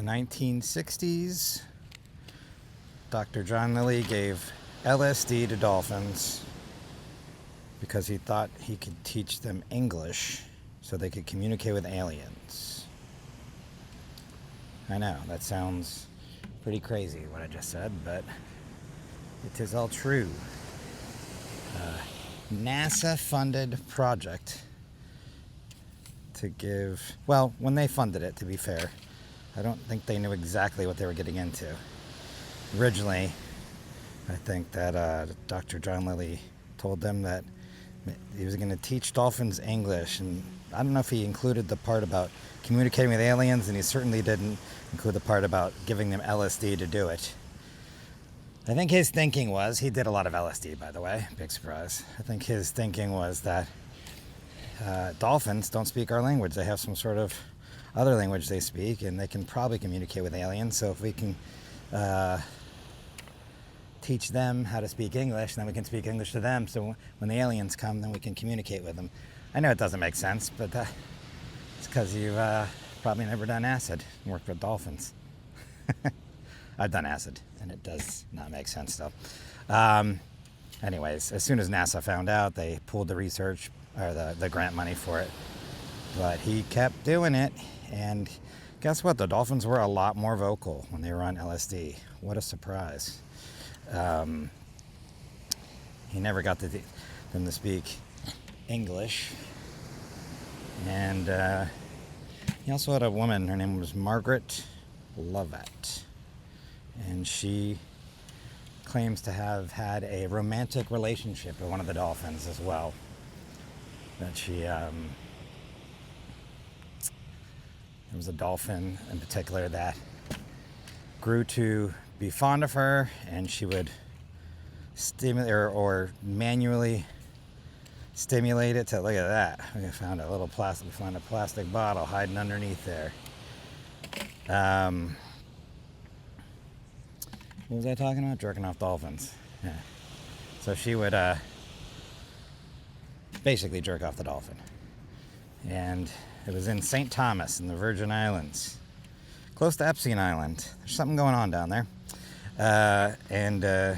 the 1960s, Dr. John Lilly gave LSD to dolphins because he thought he could teach them English so they could communicate with aliens. I know, that sounds pretty crazy what I just said, but it is all true. NASA-funded project to give... Well, when they funded it, to be fair, I don't think they knew exactly what they were getting into. Originally, I think that Dr. John Lilly told them that he was going to teach dolphins English, and I don't know if he included the part about communicating with aliens, and he certainly didn't include the part about giving them LSD to do it. I think his thinking was, he did a lot of LSD, by the way, big surprise. I think his thinking was that dolphins don't speak our language. They have some sort of other language they speak, and they can probably communicate with aliens. So if we can teach them how to speak English, then we can speak English to them. So when the aliens come, then we can communicate with them. I know it doesn't make sense, but it's because you've probably never done acid and worked with dolphins. I've done acid, and it does not make sense, though. Anyways, as soon as NASA found out, they pulled the research, or the grant money for it. But he kept doing it, and guess what? The dolphins were a lot more vocal when they were on LSD. What a surprise. He never got them to speak English. And he also had a woman, her name was Margaret Lovett. And she claims to have had a romantic relationship with one of the dolphins as well. That she, there was a dolphin in particular that grew to be fond of her, and she would stimulate or manually stimulate it to, look at that. We found a little plastic, we found a plastic bottle hiding underneath there. What was I talking about? Jerking off dolphins. Yeah. So she would basically jerk off the dolphin. And it was in St. Thomas in the Virgin Islands, close to Epstein Island. There's something going on down there. And at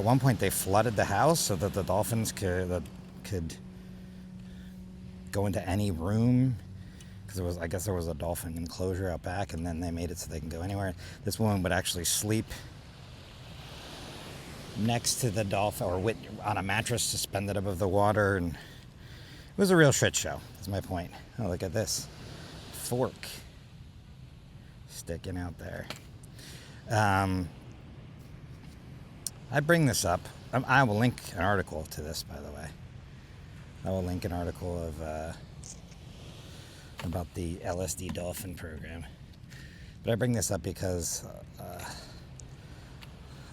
one point they flooded the house so that the dolphins could go into any room. Because I guess there was a dolphin enclosure out back, and then they made it so they can go anywhere. This woman would actually sleep next to the dolphin, or on a mattress suspended above the water, and it was a real shit show. That's my point. Oh, look at this fork sticking out there. I bring this up. I will link an article to this, by the way. I will link an article of about the LSD dolphin program. But I bring this up because a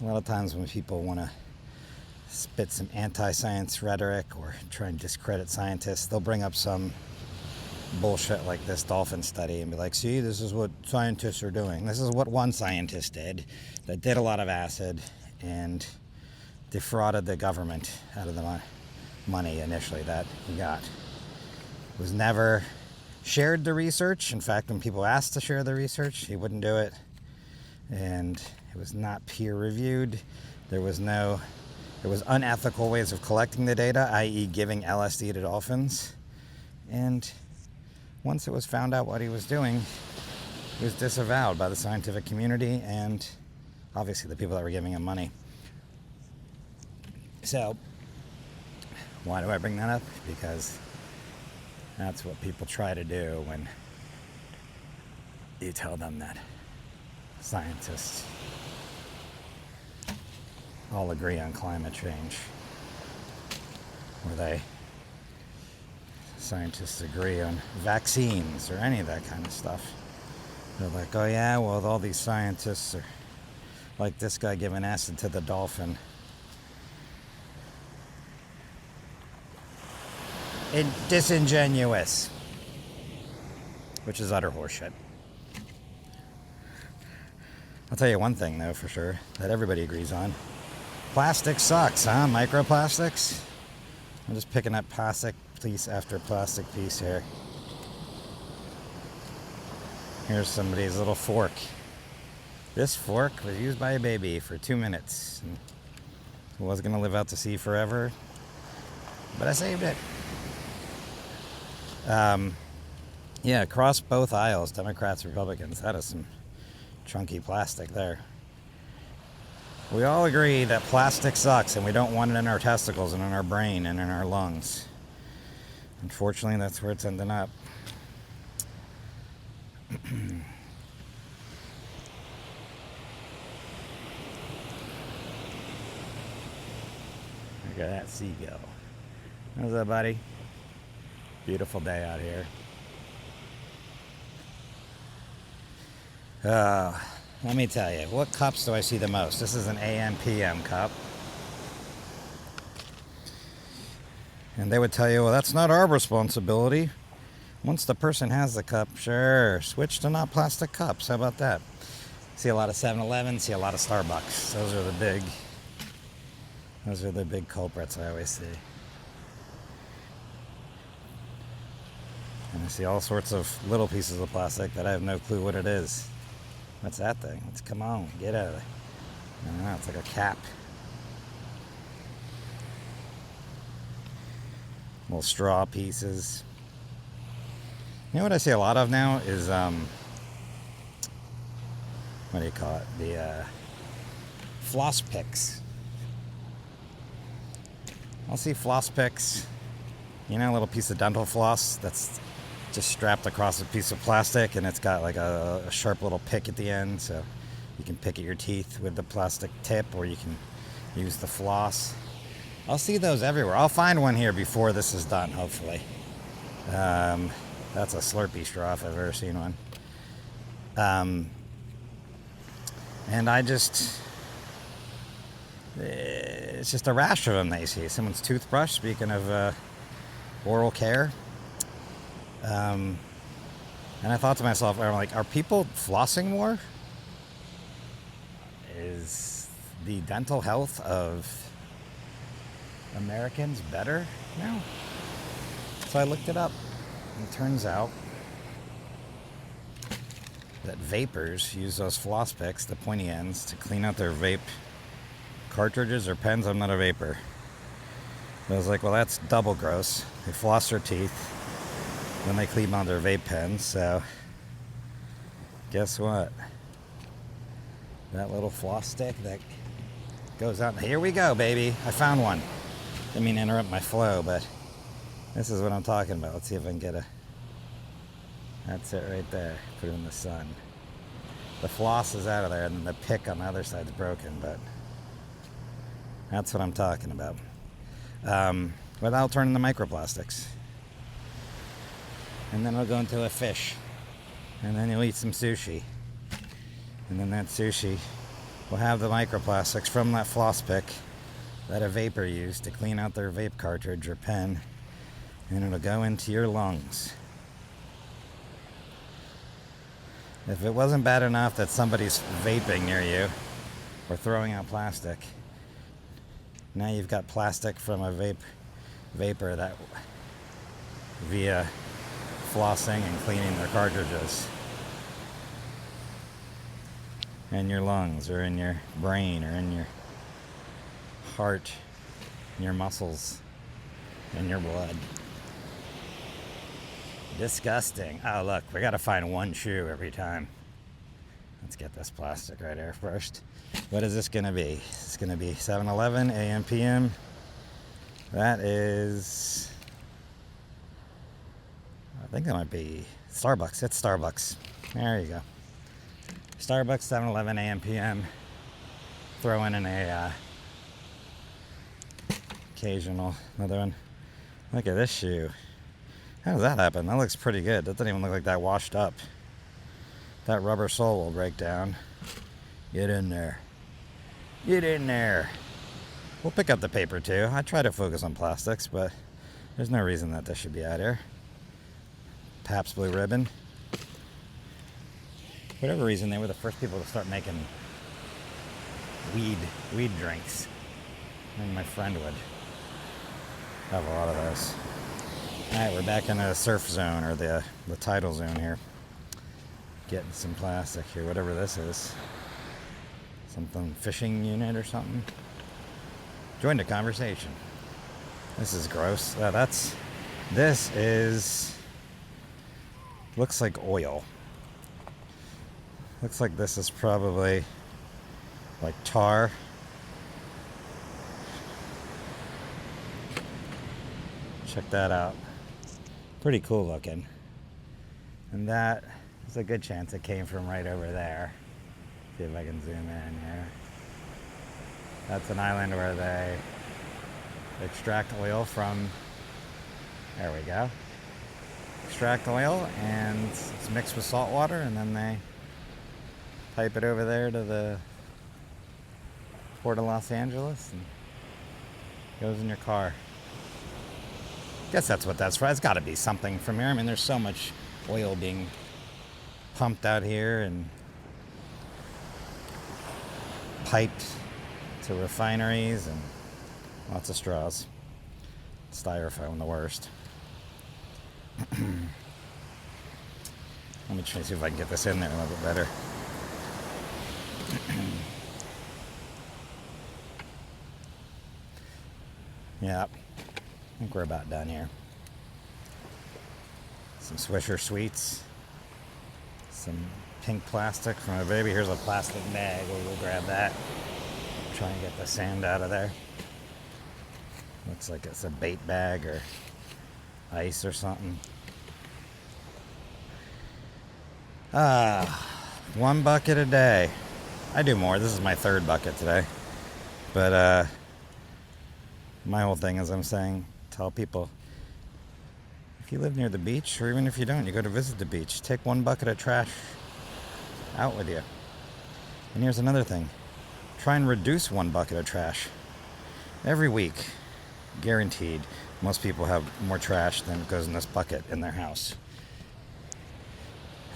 lot of times when people want to spit some anti-science rhetoric or try and discredit scientists, they'll bring up some bullshit like this dolphin study and be like, see, this is what scientists are doing. This is what one scientist did that did a lot of acid and defrauded the government out of the money initially that he got. It was never shared the research. In fact, when people asked to share the research, he wouldn't do it. And it was not peer reviewed. There was unethical ways of collecting the data, i.e. giving LSD to dolphins. And once it was found out what he was doing, he was disavowed by the scientific community and obviously the people that were giving him money. So, why do I bring that up? Because that's what people try to do when you tell them that scientists all agree on climate change. Or scientists agree on vaccines or any of that kind of stuff. They're like, oh yeah, well, all these scientists are like this guy giving acid to the dolphin. Disingenuous, which is utter horseshit. I'll tell you one thing, though, for sure, that everybody agrees on. Plastic sucks, huh? Microplastics? I'm just picking up plastic piece after plastic piece here. Here's somebody's little fork. This fork was used by a baby for 2 minutes. It was going to live out to sea forever, but I saved it. Yeah, across both aisles, Democrats, Republicans. That is some chunky plastic there. We all agree that plastic sucks and we don't want it in our testicles and in our brain and in our lungs. Unfortunately, that's where it's ending up. Look at that seagull. How's that, buddy? Beautiful day out here. Let me tell you, what cups do I see the most? This is an AM PM cup. And they would tell you, well, that's not our responsibility. Once the person has the cup, sure, switch to not plastic cups. How about that? See a lot of 7-Eleven, see a lot of Starbucks. Those are the big culprits I always see. And I see all sorts of little pieces of plastic that I have no clue what it is. What's that thing? Come on, get out of there. I don't know, it's like a cap. Little straw pieces. You know what I see a lot of now is, what do you call it? The floss picks. I'll see floss picks. You know, a little piece of dental floss that's just strapped across a piece of plastic, and it's got like a sharp little pick at the end, so you can pick at your teeth with the plastic tip, or you can use the floss. I'll see those everywhere. I'll find one here before this is done, hopefully. That's a Slurpee straw if I've ever seen one. And it's just a rash of them that you see. Someone's toothbrush, speaking of oral care. And I thought to myself, I'm like, are people flossing more? Is the dental health of Americans better now? So I looked it up, and it turns out that vapors use those floss picks, the pointy ends, to clean out their vape cartridges or pens. I'm not a vapor. I was like, well, that's double gross. They floss their teeth, then they clean out their vape pens, so guess what? That little floss stick that goes out. Here we go, baby. I found one. Didn't mean to interrupt my flow, but this is what I'm talking about. Let's see if I can get a... That's it right there. Put it in the sun. The floss is out of there, and then the pick on the other side's broken, but that's what I'm talking about. Without turning the microplastics. And then it'll go into a fish. And then you'll eat some sushi. And then that sushi will have the microplastics from that floss pick that a vapor used to clean out their vape cartridge or pen. And it'll go into your lungs. If it wasn't bad enough that somebody's vaping near you or throwing out plastic, now you've got plastic from a vapor that via flossing and cleaning their cartridges in your lungs or in your brain or in your heart, in your muscles, in your blood. Disgusting. Oh, look, we gotta find one shoe every time. Let's get this plastic right here first. What is this gonna be? It's gonna be 7-Eleven, AM, PM. That is... I think that might be Starbucks. It's Starbucks. There you go. Starbucks, 7-Eleven, AM, PM. Throw in an occasional, another one. Look at this shoe. How does that happen? That looks pretty good. That doesn't even look like that washed up. That rubber sole will break down. Get in there. Get in there. We'll pick up the paper too. I try to focus on plastics, but there's no reason that this should be out here. Pabst Blue Ribbon. For whatever reason, they were the first people to start making weed drinks. I think my friend would have a lot of those. Alright, we're back in the surf zone, or the tidal zone here. getting some plastic here, whatever this is. Something fishing unit or something. Join the conversation. This is gross. This is, looks like oil. Looks like this is probably like tar. Check that out. Pretty cool looking. And that is a good chance it came from right over there. See if I can zoom in here. That's an island where they extract oil from, there we go. Extract oil and it's mixed with salt water and then they pipe it over there to the Port of Los Angeles and goes in your car. Guess that's what that's for. It's got to be something from here. I mean, there's so much oil being pumped out here and piped to refineries and lots of straws. Styrofoam, the worst. Let me try to see if I can get this in there a little bit better. Yeah, I think we're about done here. Some Swisher Sweets. Some pink plastic from a baby. Here's a plastic bag. We'll grab that. Try and get the sand out of there. Looks like it's a bait bag or ice or something. One bucket a day. I do more. This is my third bucket today. But my whole thing is I'm saying, tell people, if you live near the beach, or even if you don't, you go to visit the beach, take one bucket of trash out with you. And here's another thing. Try and reduce one bucket of trash. Every week, guaranteed, most people have more trash than goes in this bucket in their house.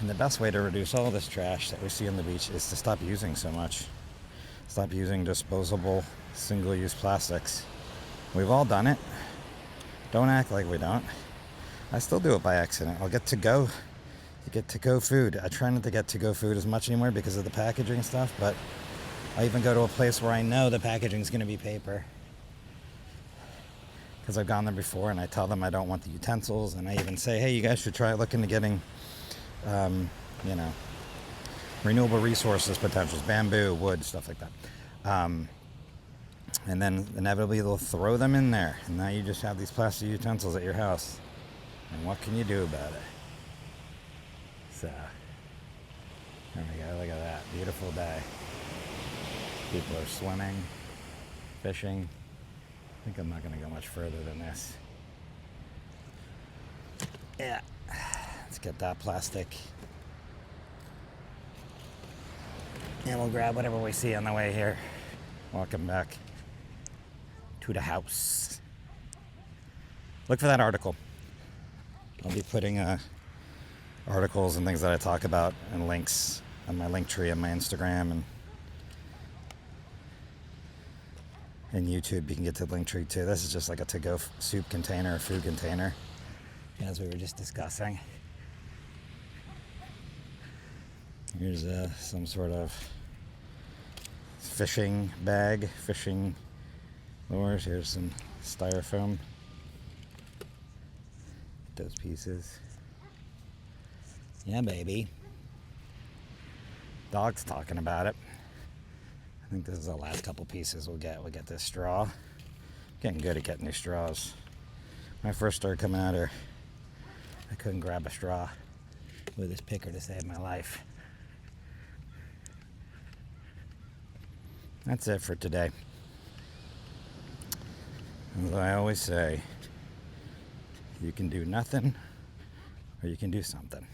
And the best way to reduce all this trash that we see on the beach is to stop using so much. Stop using disposable, single-use plastics. We've all done it. Don't act like we don't. I still do it by accident. I'll get to-go. You get to-go food. I try not to get to-go food as much anymore because of the packaging stuff, but I even go to a place where I know the packaging is going to be paper. Because I've gone there before and I tell them I don't want the utensils, and I even say, hey, you guys should try looking into getting, renewable resources potentials, bamboo, wood, stuff like that. And then inevitably they'll throw them in there. And now you just have these plastic utensils at your house. And what can you do about it? So, there we go. Look at that. Beautiful day. People are swimming, fishing. I think I'm not going to go much further than this. Yeah. Let's get that plastic. And we'll grab whatever we see on the way here. Welcome back to the house. Look for that article. I'll be putting articles and things that I talk about and links on my link tree on my Instagram and YouTube. You can get to the link tree too. This is just like a to-go soup container, food container, as we were just discussing. Here's some sort of fishing bag, fishing lures. Here's some styrofoam. Those pieces. Yeah, baby. Dog's talking about it. I think this is the last couple pieces we'll get. We'll get this straw. Getting good at getting these straws. When I first started coming out here, I couldn't grab a straw with this picker to save my life. That's it for today. As I always say, you can do nothing or you can do something.